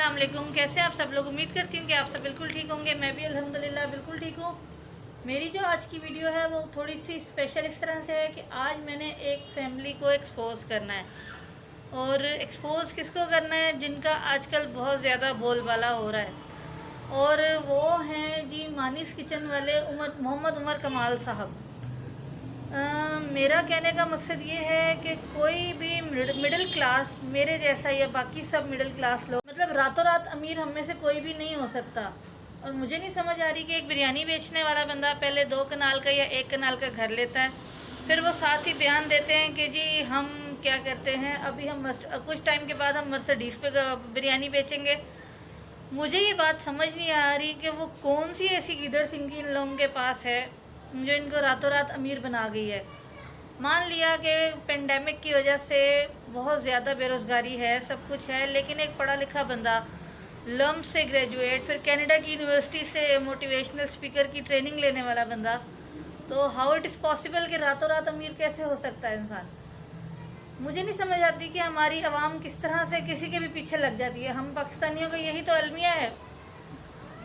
अस्सलाम वालेकुम। कैसे हैं आप सब लोग? उम्मीद करती हूँ कि आप सब बिल्कुल ठीक होंगे। मैं भी अल्हम्दुलिल्लाह बिल्कुल ठीक हूँ। मेरी जो आज की वीडियो है वो थोड़ी सी स्पेशल इस तरह से है कि आज मैंने एक फैमिली को एक्सपोज करना है। और एक्सपोज किसको करना है? जिनका आजकल बहुत ज़्यादा बोलबाला हो रहा है, और वो हैं जी मानिस किचन वाले मोहम्मद उमर कमाल साहब। मेरा कहने का मकसद ये है कि कोई भी मिडिल क्लास मेरे जैसा या बाकी सब मिडिल क्लास लोग, मतलब रातों रात अमीर हम में से कोई भी नहीं हो सकता। और मुझे नहीं समझ आ रही कि एक बिरयानी बेचने वाला बंदा पहले 2 कनाल का या 1 कनाल का घर लेता है, फिर वो साथ ही बयान देते हैं कि जी हम क्या करते हैं, अभी हम कुछ टाइम के बाद हम मर्सिडीज़ पे बिरयानी बेचेंगे। मुझे ये बात समझ नहीं आ रही कि वो कौन सी ऐसी गिदड़ सिंगी इन लोगों के पास है जो इनको रातों रात अमीर बना गई है। मान लिया कि पेंडेमिक की वजह से बहुत ज़्यादा बेरोज़गारी है, सब कुछ है, लेकिन एक पढ़ा लिखा बंदा, लम्ब से ग्रेजुएट, फिर कनाडा की यूनिवर्सिटी से मोटिवेशनल स्पीकर की ट्रेनिंग लेने वाला बंदा, तो हाउ इट इज़ पॉसिबल कि रातों रात अमीर कैसे हो सकता है इंसान? मुझे नहीं समझ आती कि हमारी आवाम किस तरह से किसी के भी पीछे लग जाती है। हम पाकिस्तानियों का यही तो अलमिया है।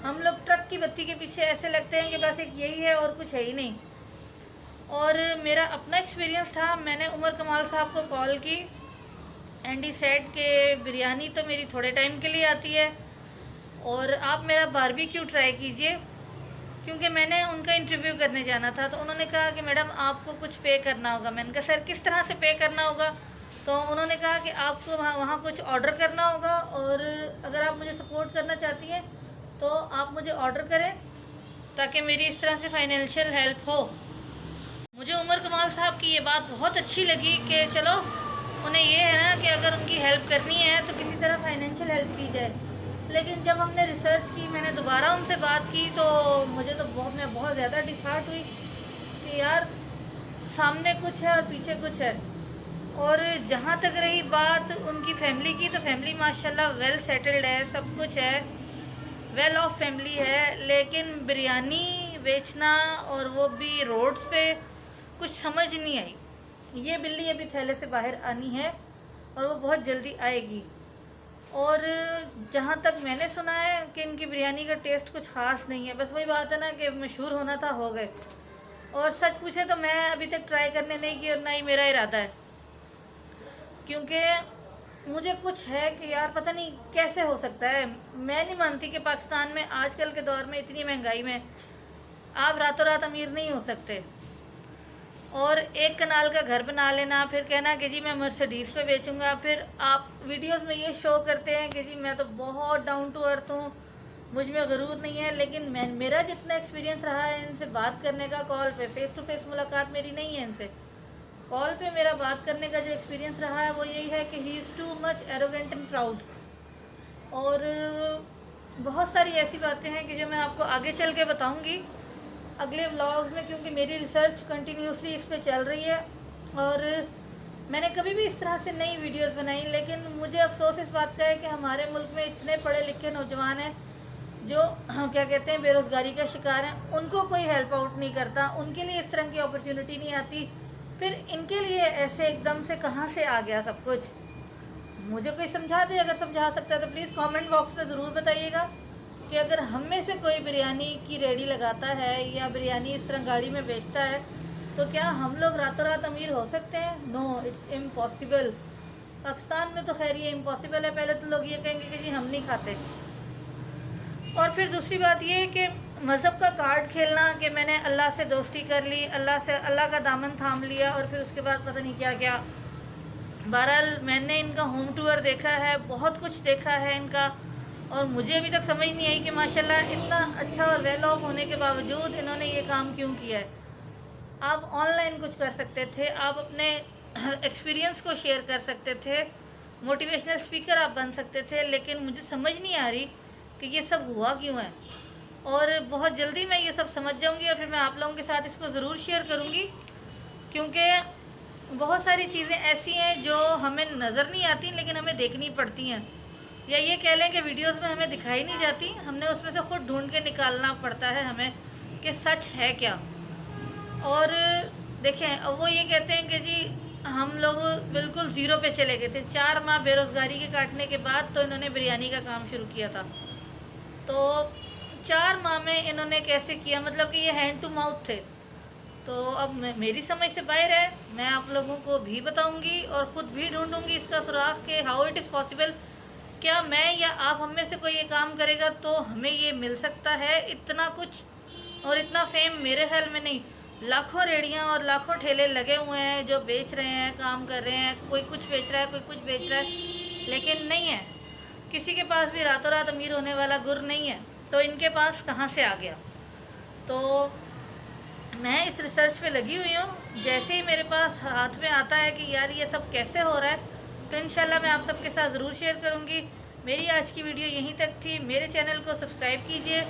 हम लोग ट्रक की बत्ती के पीछे ऐसे लगते हैं कि बस एक यही है और कुछ है ही नहीं। और मेरा अपना एक्सपीरियंस था, मैंने उमर कमाल साहब को कॉल की एंड ही सेड के बिरयानी तो मेरी थोड़े टाइम के लिए आती है और आप मेरा बारबेक्यू ट्राई कीजिए, क्योंकि मैंने उनका इंटरव्यू करने जाना था। तो उन्होंने कहा कि मैडम आपको कुछ पे करना होगा। मैंने कहा सर किस तरह से पे करना होगा? तो उन्होंने कहा कि आपको वहाँ कुछ ऑर्डर करना होगा, और अगर आप मुझे सपोर्ट करना चाहती हैं तो आप मुझे ऑर्डर करें ताकि मेरी इस तरह से फाइनेंशियल हेल्प हो। मुझे उमर कमाल साहब की ये बात बहुत अच्छी लगी कि चलो उन्हें ये है ना कि अगर उनकी हेल्प करनी है तो किसी तरह फाइनेंशियल हेल्प की जाए। लेकिन जब हमने रिसर्च की, मैंने दोबारा उनसे बात की, तो मुझे तो मैं बहुत ज़्यादा डिसहार्ट हुई कि यार सामने कुछ है और पीछे कुछ है। और जहाँ तक रही बात उनकी फैमिली की, तो फैमिली माशाल्लाह वेल सेटल्ड है, सब कुछ है, वेल ऑफ फैमिली है, लेकिन बिरयानी बेचना और वो भी रोड्स पे, कुछ समझ नहीं आई। ये बिल्ली अभी थैले से बाहर आनी है और वो बहुत जल्दी आएगी। और जहाँ तक मैंने सुना है कि इनकी बिरयानी का टेस्ट कुछ ख़ास नहीं है। बस वही बात है ना कि मशहूर होना था, हो गए। और सच पूछे तो मैं अभी तक ट्राई करने नहीं की और ना ही मेरा इरादा है, क्योंकि मुझे कुछ है कि यार पता नहीं कैसे हो सकता है। मैं नहीं मानती कि पाकिस्तान में आजकल के दौर में इतनी महंगाई में आप रातों रात अमीर नहीं हो सकते। और 1 कनाल का घर बना लेना, फिर कहना कि जी मैं मर्सिडीज़ पे बेचूंगा, फिर आप वीडियोस में ये शो करते हैं कि जी मैं तो बहुत डाउन टू अर्थ हूँ, मुझ में गरूर नहीं है। लेकिन मेरा जितना एक्सपीरियंस रहा है इनसे बात करने का, कॉल पे, फेस टू फेस मुलाकात मेरी नहीं है इनसे, कॉल पे मेरा बात करने का जो एक्सपीरियंस रहा है वो यही है कि he is too much arrogant and proud. और बहुत सारी ऐसी बातें हैं कि जो मैं आपको आगे चल के बताऊँगी अगले व्लॉग्स में, क्योंकि मेरी रिसर्च कंटिन्यूसली इस पे चल रही है और मैंने कभी भी इस तरह से नई वीडियोस बनाई। लेकिन मुझे अफसोस इस बात का है कि हमारे मुल्क में इतने पढ़े लिखे नौजवान हैं जो क्या कहते हैं बेरोज़गारी का शिकार हैं, उनको कोई हेल्प आउट नहीं करता, उनके लिए इस तरह की अपॉर्चुनिटी नहीं आती। फिर इनके लिए ऐसे एकदम से कहाँ से आ गया सब कुछ? मुझे कोई समझा दे, अगर समझा सकता है तो प्लीज़ कमेंट बॉक्स में ज़रूर बताइएगा कि अगर हम में से कोई बिरयानी की रेडी लगाता है या बिरयानी इस तरह गाड़ी में बेचता है तो क्या हम लोग रातों रात अमीर हो सकते हैं? No, it's impossible. पाकिस्तान में तो खैर ये इम्पॉसिबल है। पहले तो लोग ये कहेंगे कि जी हम नहीं खाते, और फिर दूसरी बात ये है कि मज़हब का कार्ड खेलना कि मैंने अल्लाह से दोस्ती कर ली, अल्लाह का दामन थाम लिया, और फिर उसके बाद पता नहीं क्या क्या। बहरहाल मैंने इनका होम टूर देखा है, बहुत कुछ देखा है इनका, और मुझे अभी तक समझ नहीं आई कि माशाल्लाह इतना अच्छा और वेल ऑफ होने के बावजूद इन्होंने ये काम क्यों किया है। आप ऑनलाइन कुछ कर सकते थे, आप अपने एक्सपीरियंस को शेयर कर सकते थे, मोटिवेशनल स्पीकर आप बन सकते थे, लेकिन मुझे समझ नहीं आ रही कि ये सब हुआ क्यों है। और बहुत जल्दी मैं ये सब समझ जाऊंगी और फिर मैं आप लोगों के साथ इसको ज़रूर शेयर करूंगी, क्योंकि बहुत सारी चीज़ें ऐसी हैं जो हमें नज़र नहीं आती लेकिन हमें देखनी पड़ती हैं, या ये कह लें कि वीडियोस में हमें दिखाई नहीं जाती, हमने उसमें से खुद ढूंढ के निकालना पड़ता है हमें कि सच है क्या। और देखें, वो ये कहते हैं कि जी हम लोग बिल्कुल ज़ीरो पे चले गए थे। 4 माह बेरोज़गारी के काटने के बाद तो इन्होंने बिरयानी का काम शुरू किया था। तो 4 माह में इन्होंने कैसे किया, मतलब कि ये हैंड टू माउथ थे। तो अब मेरी समझ से बाहर है। मैं आप लोगों को भी बताऊंगी और ख़ुद भी ढूंढूंगी इसका सुराग कि हाउ इट इज़ पॉसिबल। क्या मैं या आप हम में से कोई ये काम करेगा तो हमें ये मिल सकता है इतना कुछ और इतना फेम? मेरे ख्याल में नहीं। लाखों रेड़ियाँ और लाखों ठेले लगे हुए हैं जो बेच रहे हैं, काम कर रहे हैं। कोई कुछ बेच रहा है, कोई कुछ बेच रहा है, लेकिन नहीं है किसी के पास भी रातों रात अमीर होने वाला गुर नहीं है। तो इनके पास कहाँ से आ गया? तो मैं इस रिसर्च पे लगी हुई हूँ। जैसे ही मेरे पास हाथ में आता है कि यार ये सब कैसे हो रहा है, तो इंशाल्लाह मैं आप सबके साथ ज़रूर शेयर करूँगी। मेरी आज की वीडियो यहीं तक थी। मेरे चैनल को सब्सक्राइब कीजिए,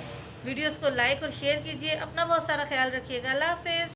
वीडियोस को लाइक और शेयर कीजिए। अपना बहुत सारा ख्याल रखिएगा। अल्लाह हाफ़िज़।